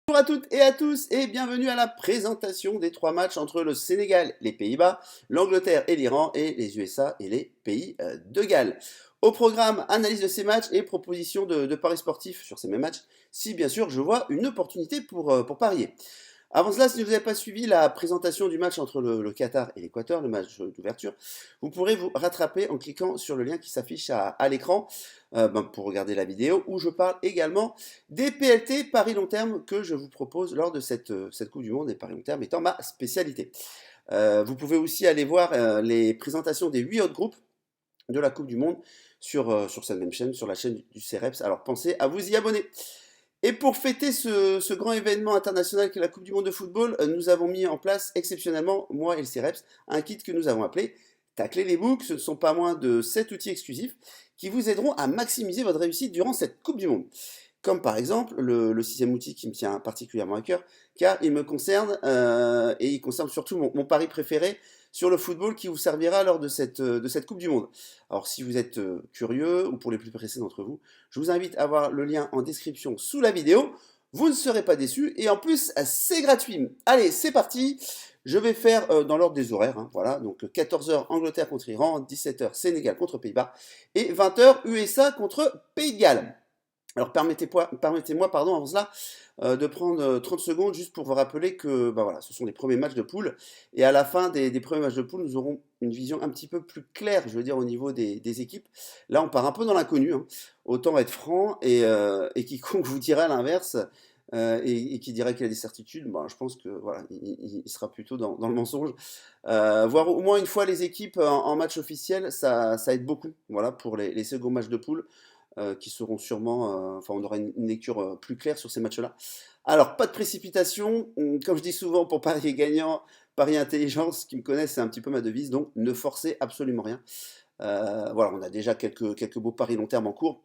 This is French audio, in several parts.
Bonjour à toutes et à tous et bienvenue à la présentation des trois matchs entre le Sénégal, les Pays-Bas, l'Angleterre et l'Iran et les USA et les Pays de Galles. Au programme, analyse de ces matchs et proposition de paris sportifs sur ces mêmes matchs, si bien sûr je vois une opportunité pour parier. Avant cela, si vous n'avez pas suivi la présentation du match entre le Qatar et l'Équateur, le match d'ouverture, vous pourrez vous rattraper en cliquant sur le lien qui s'affiche à l'écran pour regarder la vidéo, où je parle également des PLT, paris long terme, que je vous propose lors de cette Coupe du Monde, et paris long terme étant ma spécialité. Vous pouvez aussi aller voir les présentations des 8 autres groupes de la Coupe du Monde sur cette même chaîne, sur la chaîne du CEREPS. Alors pensez à vous y abonner. Et pour fêter ce grand événement international qu'est la Coupe du Monde de football, nous avons mis en place exceptionnellement, moi et le CEREPS, un kit que nous avons appelé Tacler les books. Ce ne sont pas moins de 7 outils exclusifs qui vous aideront à maximiser votre réussite durant cette Coupe du Monde. Comme par exemple le sixième outil qui me tient particulièrement à cœur, car il me concerne et il concerne surtout mon pari préféré sur le football qui vous servira lors de cette Coupe du Monde. Alors si vous êtes curieux, ou pour les plus pressés d'entre vous, je vous invite à voir le lien en description sous la vidéo. Vous ne serez pas déçus et en plus c'est gratuit. Allez, c'est parti. Je vais faire dans l'ordre des horaires. Voilà, donc 14h Angleterre contre Iran, 17h Sénégal contre Pays-Bas et 20h USA contre Pays de Galles. Alors permettez-moi avant cela, de prendre 30 secondes juste pour vous rappeler que voilà, ce sont les premiers matchs de poule. Et à la fin des premiers matchs de poule, nous aurons une vision un petit peu plus claire, je veux dire, au niveau des équipes. Là, on part un peu dans l'inconnu. Autant être franc et quiconque vous dira l'inverse et qui dirait qu'il a des certitudes, je pense que voilà, il sera plutôt dans le mensonge. Voir au moins une fois les équipes en match officiel, ça aide beaucoup, voilà, pour les seconds matchs de poule qui seront sûrement, enfin on aura une lecture plus claire sur ces matchs-là. Alors, pas de précipitation, comme je dis souvent pour parier gagnant, parier intelligence, qui me connaissent, c'est un petit peu ma devise, donc ne forcez absolument rien. Voilà, on a déjà quelques beaux paris long terme en cours,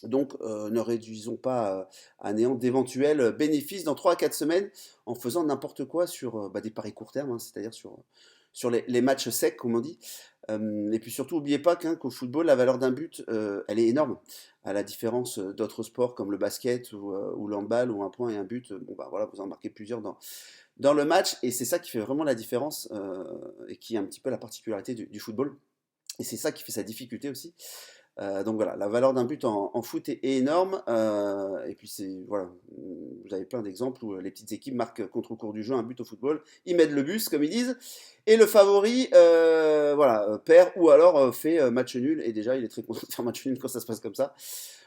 donc ne réduisons pas à néant d'éventuels bénéfices dans 3 à 4 semaines en faisant n'importe quoi sur des paris court terme, c'est-à-dire sur les matchs secs, comme on dit. Et puis surtout, n'oubliez pas qu'au football, la valeur d'un but, elle est énorme. À la différence d'autres sports comme le basket ou l'handball, où un point et un but, voilà, vous en marquez plusieurs dans le match. Et c'est ça qui fait vraiment la différence et qui est un petit peu la particularité du football. Et c'est ça qui fait sa difficulté aussi. Donc voilà, la valeur d'un but en foot est énorme. Et puis voilà, vous avez plein d'exemples où les petites équipes marquent contre le cours du jeu un but au football, ils mettent le bus comme ils disent, et le favori voilà, perd ou alors fait match nul, et déjà il est très content de faire match nul quand ça se passe comme ça.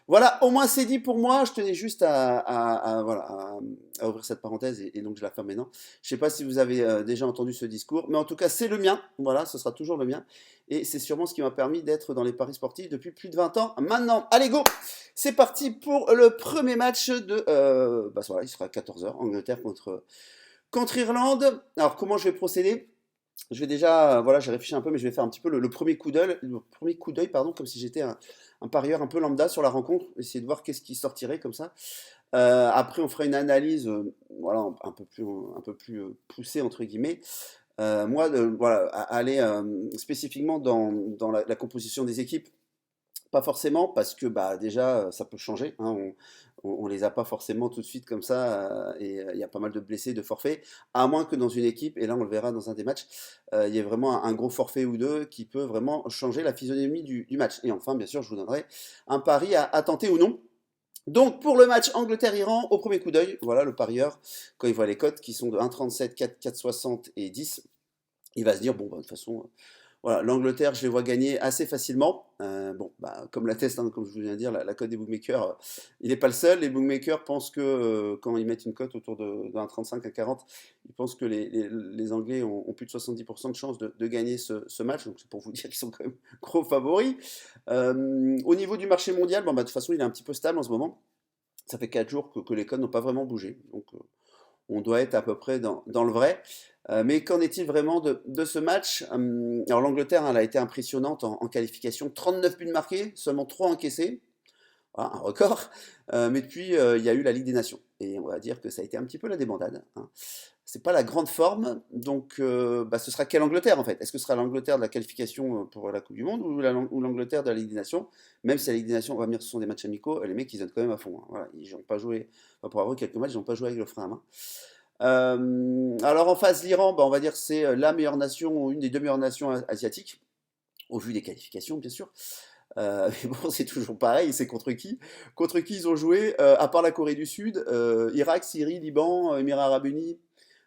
Voilà, au moins c'est dit pour moi. Je tenais juste voilà, à ouvrir cette parenthèse et donc je la ferme maintenant. Je ne sais pas si vous avez déjà entendu ce discours, mais en tout cas c'est le mien. Voilà, ce sera toujours le mien. Et c'est sûrement ce qui m'a permis d'être dans les paris sportifs depuis plus de 20 ans maintenant. Allez, go! C'est parti pour le premier match de... voilà, il sera à 14h, Angleterre contre Irlande. Alors comment je vais procéder? Je vais déjà, voilà, j'ai réfléchi un peu, mais je vais faire un petit peu le premier coup d'œil, pardon, comme si j'étais un parieur un peu lambda sur la rencontre, essayer de voir qu'est-ce qui sortirait comme ça. Après, on fera une analyse, voilà, un peu plus poussée entre guillemets. Moi, voilà, aller spécifiquement dans la composition des équipes. Pas forcément, parce que déjà, ça peut changer. On les a pas forcément tout de suite comme ça, et il y a pas mal de blessés, de forfaits, à moins que dans une équipe, et là on le verra dans un des matchs, il y ait vraiment un gros forfait ou deux qui peut vraiment changer la physionomie du match. Et enfin, bien sûr, je vous donnerai un pari à tenter ou non. Donc pour le match Angleterre-Iran, au premier coup d'œil, voilà le parieur, quand il voit les cotes qui sont de 1,37, 4, 4,60 et 10, il va se dire, bon, de toute façon, voilà, l'Angleterre, je les vois gagner assez facilement. Comme l'atteste, comme je vous viens de dire, la cote des bookmakers, il n'est pas le seul. Les bookmakers pensent que quand ils mettent une cote autour de 1,35 à 40, ils pensent que les Anglais ont plus de 70% de chances de gagner ce match. Donc c'est pour vous dire qu'ils sont quand même gros favoris. Au niveau du marché mondial, de toute façon, il est un petit peu stable en ce moment. Ça fait 4 jours que les codes n'ont pas vraiment bougé. Donc on doit être à peu près dans le vrai. Mais qu'en est-il vraiment de ce match? Alors l'Angleterre, elle a été impressionnante en qualification. 39 buts marqués, seulement 3 encaissés. voilà, un record. Mais depuis, il y a eu la Ligue des Nations. Et on va dire que ça a été un petit peu la débandade, hein. C'est pas la grande forme, donc bah, ce sera quelle Angleterre en fait? Est-ce que ce sera l'Angleterre de la qualification pour la Coupe du Monde ou l'Angleterre de la Ligue des Nations? Même si la Ligue des Nations, on va venir, ce sont des matchs amicaux, les mecs ils donnent quand même à fond, hein. Voilà, ils n'ont pas joué, enfin, pour avoir eu quelques matchs, ils n'ont pas joué avec le frein à main. Alors en face, l'Iran, bah, on va dire que c'est la meilleure nation, une des deux meilleures nations asiatiques, au vu des qualifications bien sûr. Mais bon, c'est toujours pareil, c'est contre qui? Contre qui ils ont joué, à part la Corée du Sud, Irak, Syrie, Liban, Émirats Arabes Unis.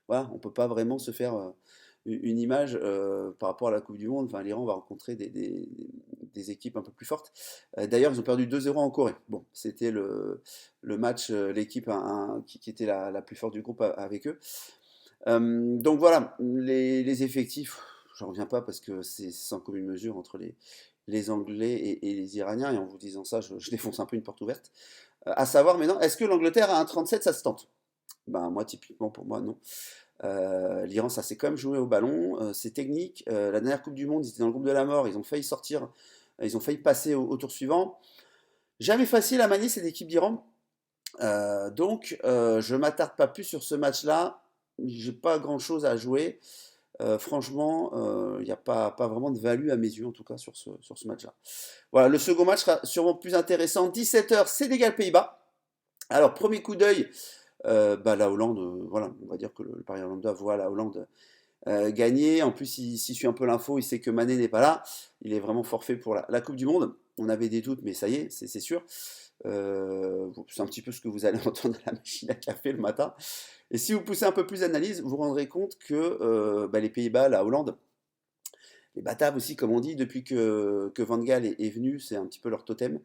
Voilà, on peut pas vraiment se faire une image par rapport à la Coupe du Monde. Enfin, l'Iran va rencontrer des équipes un peu plus fortes. D'ailleurs, ils ont perdu 2-0 en Corée. Bon, c'était le match, l'équipe qui était la plus forte du groupe avec eux. Donc voilà, les effectifs, j'en reviens pas parce que c'est sans commune mesure entre les Anglais et les Iraniens. Et en vous disant ça, je défonce un peu une porte ouverte. À savoir maintenant, est-ce que l'Angleterre a un 37, ça se tente? Ben moi, typiquement, pour moi, non. L'Iran, ça s'est quand même joué au ballon, c'est technique. La dernière Coupe du Monde, ils étaient dans le groupe de la mort, ils ont failli sortir, ils ont failli passer au tour suivant. Jamais facile à manier cette équipe d'Iran. Donc, je m'attarde pas plus sur ce match-là. J'ai pas grand-chose à jouer. Franchement, il n'y a pas vraiment de value à mes yeux, en tout cas, sur ce match-là. Voilà, le second match sera sûrement plus intéressant. 17h, Sénégal-Pays-Bas. Alors, premier coup d'œil, bah, la Hollande, voilà, on va dire que le Paris Lambda voit la Hollande gagner. En plus, s'il suit un peu l'info, il sait que Mané n'est pas là. Il est vraiment forfait pour la Coupe du Monde. On avait des doutes, mais ça y est, c'est sûr. C'est un petit peu ce que vous allez entendre à la machine à café le matin. Et si vous poussez un peu plus d'analyse, vous vous rendrez compte que bah, les Pays-Bas, la Hollande, les Bataves aussi, comme on dit, depuis que Van Gaal est venu, c'est un petit peu leur totem.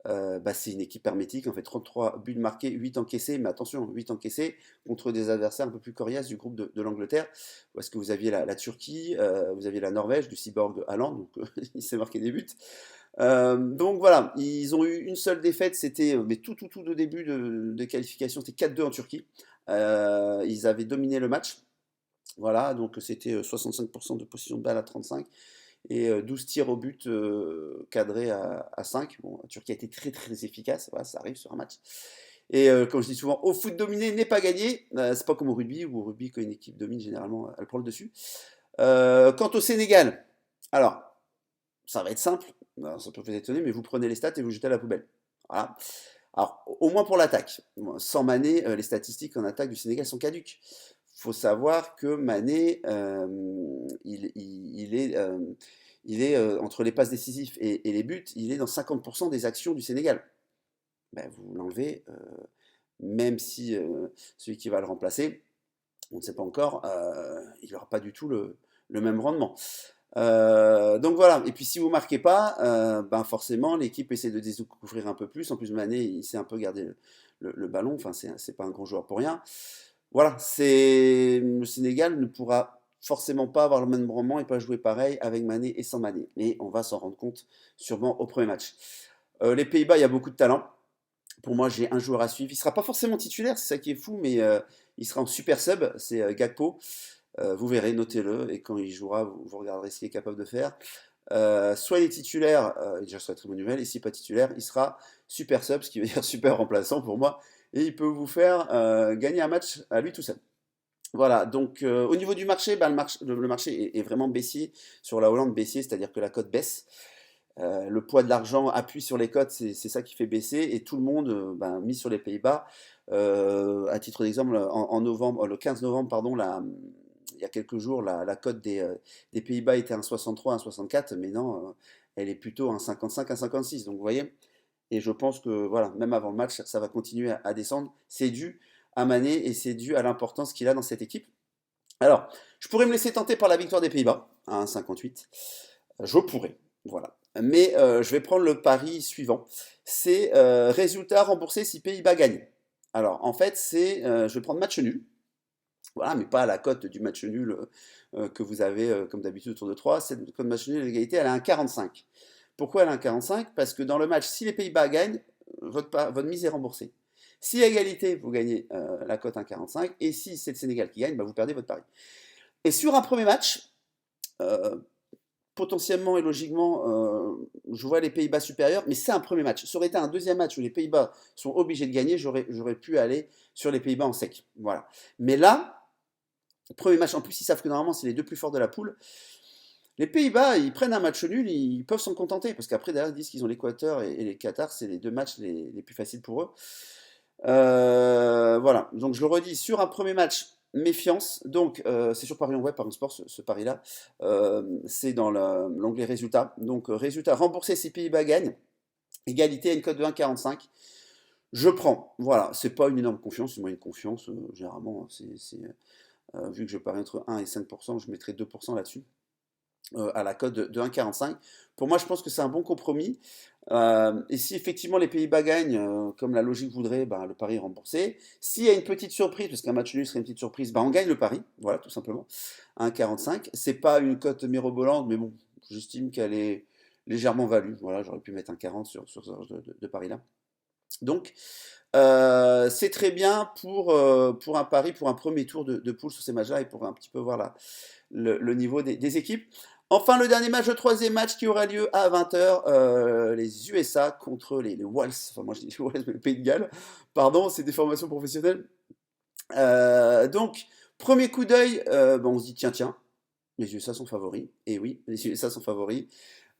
Bah, c'est une équipe hermétique, en fait 33 buts marqués, 8 encaissés, mais attention, 8 encaissés contre des adversaires un peu plus coriaces du groupe de l'Angleterre, où est-ce que vous aviez la Turquie, vous aviez la Norvège, du cyborg Haaland, donc il s'est marqué des buts. Donc voilà, ils ont eu une seule défaite, c'était mais tout de début de qualification, c'était 4-2 en Turquie. Ils avaient dominé le match, voilà, donc c'était 65% de possession de balle à 35 et 12 tirs au but cadrés à 5. Bon, la Turquie a été très très efficace, voilà, ça arrive sur un match. Et comme je dis souvent, au foot dominé n'est pas gagné. C'est pas comme au rugby, où au rugby, quand une équipe domine, généralement, elle prend le dessus. Quant au Sénégal, alors, ça va être simple, alors, ça peut vous étonner, mais vous prenez les stats et vous jetez à la poubelle. Voilà. Alors, au moins pour l'attaque. Sans Mané, les statistiques en attaque du Sénégal sont caduques. Il faut savoir que Mané, il est entre les passes décisives et les buts, il est dans 50% des actions du Sénégal. Ben, vous l'enlevez, même si celui qui va le remplacer, on ne sait pas encore, il n'aura pas du tout le même rendement. Donc voilà, et puis si vous ne marquez pas, ben forcément l'équipe essaie de découvrir un peu plus. En plus, Mané, il sait un peu garder le ballon, enfin, c'est pas un grand joueur pour rien. Voilà, le Sénégal ne pourra forcément pas avoir le même rendement et pas jouer pareil avec Mané et sans Mané. Mais on va s'en rendre compte sûrement au premier match. Les Pays-Bas, il y a beaucoup de talent. Pour moi, j'ai un joueur à suivre. Il ne sera pas forcément titulaire, c'est ça qui est fou, mais il sera en super sub, c'est Gakpo. Vous verrez, notez-le, et quand il jouera, vous regarderez ce qu'il est capable de faire. Soit il est titulaire, déjà ce serait très bonne nouvelle, et si pas titulaire, il sera super sub, ce qui veut dire super remplaçant pour moi, et il peut vous faire gagner un match à lui tout seul. Voilà, donc au niveau du marché, bah, le marché est vraiment baissier sur la Hollande, baissier, c'est-à-dire que la cote baisse. Le poids de l'argent appuie sur les cotes, c'est ça qui fait baisser, et tout le monde ben, mise sur les Pays-Bas. À titre d'exemple, en novembre, le 15 novembre, pardon, il y a quelques jours, la cote des Pays-Bas était 1,63, 1,64, mais non, elle est plutôt 1,55, 1,56. Donc vous voyez, et je pense que voilà, même avant le match, ça va continuer à descendre. C'est dû à Mané et c'est dû à l'importance qu'il a dans cette équipe. Alors, je pourrais me laisser tenter par la victoire des Pays-Bas à 1,58. Je pourrais, voilà. Mais je vais prendre le pari suivant. C'est résultat remboursé si Pays-Bas gagne. Alors, en fait, je vais prendre match nul. Voilà, mais pas à la cote du match nul que vous avez comme d'habitude autour de 3. Cette cote match nul d'égalité, elle a un 45. Pourquoi elle a un 45? Parce que dans le match, si les Pays-Bas gagnent, votre mise est remboursée. Si à égalité, vous gagnez la cote 1,45. Et si c'est le Sénégal qui gagne, bah, vous perdez votre pari. Et sur un premier match, euh, potentiellement et logiquement, je vois les Pays-Bas supérieurs, mais c'est un premier match. Ça aurait été un deuxième match où les Pays-Bas sont obligés de gagner, j'aurais pu aller sur les Pays-Bas en sec. Voilà. Mais là, premier match, en plus, ils savent que normalement, c'est les deux plus forts de la poule. Les Pays-Bas, ils prennent un match nul, ils peuvent s'en contenter, parce qu'après, derrière, ils disent qu'ils ont l'Équateur et les Qatar, c'est les deux matchs les plus faciles pour eux. Voilà, donc je le redis, sur un premier match, méfiance. Donc, c'est sur Paris On Web, Paris Sport, ce pari-là. C'est dans l'onglet résultats. Donc, résultat remboursé si Pays-Bas gagne. Égalité à une cote de 1,45. Je prends. Voilà, c'est pas une énorme confiance, c'est moi une confiance. Généralement, vu que je parie entre 1 et 5%, je mettrai 2% là-dessus. À la cote de 1,45. Pour moi, je pense que c'est un bon compromis. Et si effectivement les Pays-Bas gagnent, comme la logique voudrait, bah, le pari est remboursé. S'il y a une petite surprise, parce qu'un match nul serait une petite surprise, bah, on gagne le pari. Voilà, tout simplement. 1,45. C'est pas une cote mirobolante, mais bon, j'estime qu'elle est légèrement value. Voilà, j'aurais pu mettre un 40 sur ce genre de pari-là. Donc, c'est très bien pour un pari, pour un premier tour de poule sur ces matchs-là et pour un petit peu voir le niveau des équipes. Enfin, le dernier match, le troisième match qui aura lieu à 20h, les USA contre les Wales. Enfin, moi je dis les Wales, mais le Pays de Galles. Pardon, c'est des formations professionnelles. Donc, premier coup d'œil, on se dit tiens, les USA sont favoris. Et oui, les USA sont favoris.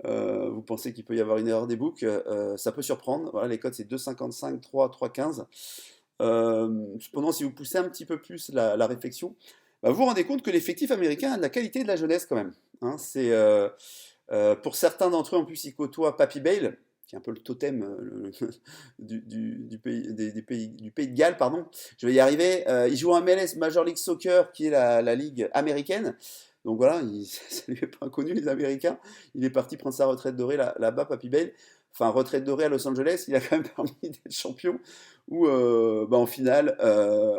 Vous pensez qu'il peut y avoir une erreur des books, ça peut surprendre. Voilà, les codes c'est 2,55, 3, 3,15. Cependant, si vous poussez un petit peu plus la réflexion, bah, vous vous rendez compte que l'effectif américain a de la qualité et de la jeunesse quand même. Hein, pour certains d'entre eux, en plus, ils côtoient Papy Bale, qui est un peu le totem du pays de Galles, pardon. Je vais y arriver. Il joue en MLS Major League Soccer, qui est la ligue américaine. Donc voilà, ça lui est pas inconnu les Américains. Il est parti prendre sa retraite dorée là-bas, Papy Bale. Enfin, retraite dorée à Los Angeles, il a quand même permis d'être champion. Ou en finale,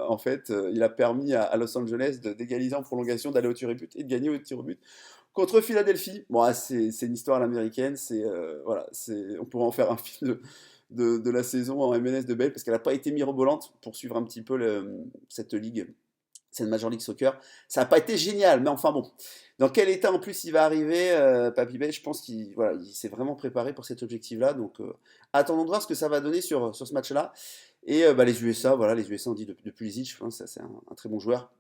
en fait, il a permis à Los Angeles d'égaliser en prolongation, d'aller au tir au but et de gagner au tir au but contre Philadelphie. Bon, c'est une histoire à l'américaine. Voilà, on pourrait en faire un film de la saison en MLS de Bale parce qu'elle n'a pas été mirobolante pour suivre un petit peu cette ligue. C'est une Major League Soccer. Ça n'a pas été génial, mais enfin bon. Dans quel état en plus il va arriver, Papy Bale? Je pense qu'il s'est vraiment préparé pour cet objectif-là. Donc attendons de voir ce que ça va donner sur ce match-là. Et les USA, voilà, les USA ont dit depuis Zic, hein, ça c'est un très bon joueur.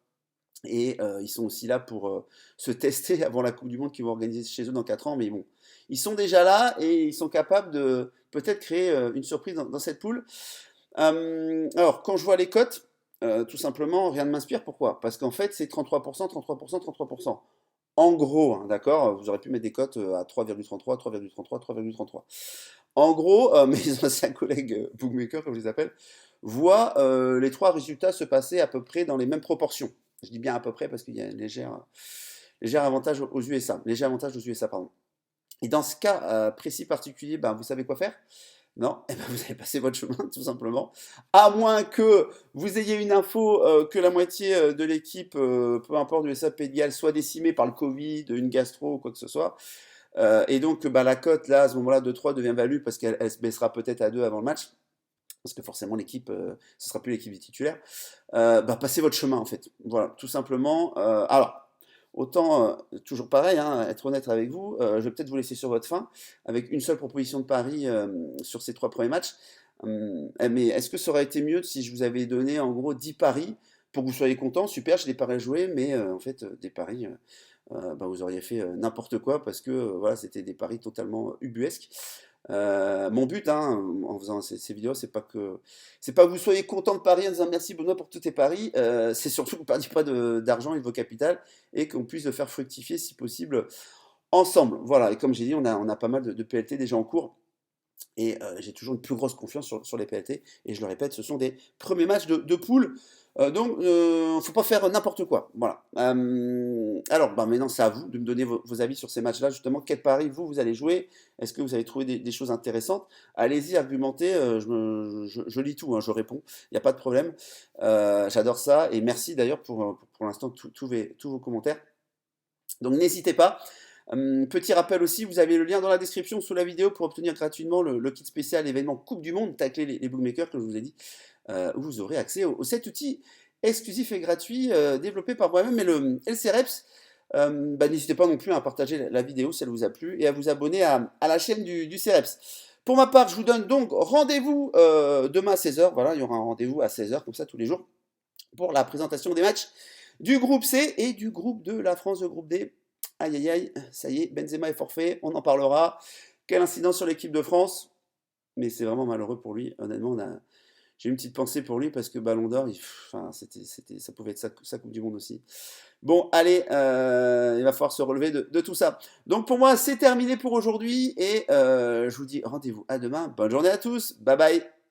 Et ils sont aussi là pour se tester avant la Coupe du Monde qu'ils vont organiser chez eux dans 4 ans. Mais bon, ils sont déjà là et ils sont capables de peut-être créer une surprise dans cette poule. Alors, quand je vois les cotes, tout simplement, rien ne m'inspire. Pourquoi? Parce qu'en fait, c'est 33%, 33%, 33%. En gros, hein, d'accord, vous aurez pu mettre des cotes à 3,33, 3,33, 3,33. En gros, mes anciens collègues bookmakers, comme je les appelle, voient les trois résultats se passer à peu près dans les mêmes proportions. Je dis bien à peu près parce qu'il y a un léger avantage aux USA. Léger avantage aux USA, pardon. Et dans ce cas précis particulier, vous savez quoi faire? Non, eh ben, vous allez passer votre chemin, tout simplement. À moins que vous ayez une info que la moitié de l'équipe, peu importe, du SAP de Galles, soit décimée par le Covid, une gastro ou quoi que ce soit. Et donc, la cote, là, à ce moment-là, de 3 devient value parce qu'elle se baissera peut-être à 2 avant le match. Parce que forcément, l'équipe, ce sera plus l'équipe des titulaires. Passez votre chemin, en fait. Voilà, tout simplement. Alors, autant, toujours pareil, hein, être honnête avec vous, je vais peut-être vous laisser sur votre faim, avec une seule proposition de pari sur ces 3 premiers matchs. Mais est-ce que ça aurait été mieux si je vous avais donné en gros 10 paris pour que vous soyez content? Super, j'ai des paris à jouer, mais en fait, des paris, vous auriez fait n'importe quoi parce que voilà, c'était des paris totalement ubuesques. Mon but, hein, en faisant ces vidéos, c'est pas que vous soyez content de parier en disant merci Benoît pour tous tes paris, c'est surtout que vous ne perdiez pas d'argent et de vos capitales et qu'on puisse le faire fructifier si possible ensemble. Voilà, et comme j'ai dit, on a pas mal de PLT déjà en cours. Et j'ai toujours une plus grosse confiance sur les PLT. Et je le répète, ce sont des premiers matchs de poule. Donc, il ne faut pas faire n'importe quoi. Voilà. Alors, maintenant, c'est à vous de me donner vos avis sur ces matchs-là. Justement, quel pari vous allez jouer? Est-ce que vous avez trouvé des choses intéressantes? Allez-y, argumentez. Je lis tout, hein, je réponds. Il n'y a pas de problème. J'adore ça. Et merci d'ailleurs pour l'instant tous vos commentaires. Donc, n'hésitez pas. Petit rappel aussi, vous avez le lien dans la description sous la vidéo pour obtenir gratuitement le kit spécial événement Coupe du Monde, tacler les bookmakers, comme je vous ai dit, où vous aurez accès au cet outil exclusif et gratuit développé par moi-même et le CREPS. N'hésitez pas non plus à partager la vidéo si elle vous a plu et à vous abonner à la chaîne du CEREPS. Pour ma part, je vous donne donc rendez-vous demain à 16 heures. Voilà, il y aura un rendez-vous à 16 heures, comme ça tous les jours, pour la présentation des matchs du groupe C et du groupe de la France, de groupe D. Aïe aïe aïe, ça y est, Benzema est forfait, on en parlera. Quelle incidence sur l'équipe de France, mais c'est vraiment malheureux pour lui. Honnêtement, j'ai une petite pensée pour lui parce que Ballon d'Or, enfin, ça pouvait être sa Coupe du Monde aussi. Bon, allez, il va falloir se relever de tout ça. Donc pour moi, c'est terminé pour aujourd'hui et je vous dis rendez-vous à demain. Bonne journée à tous. Bye bye.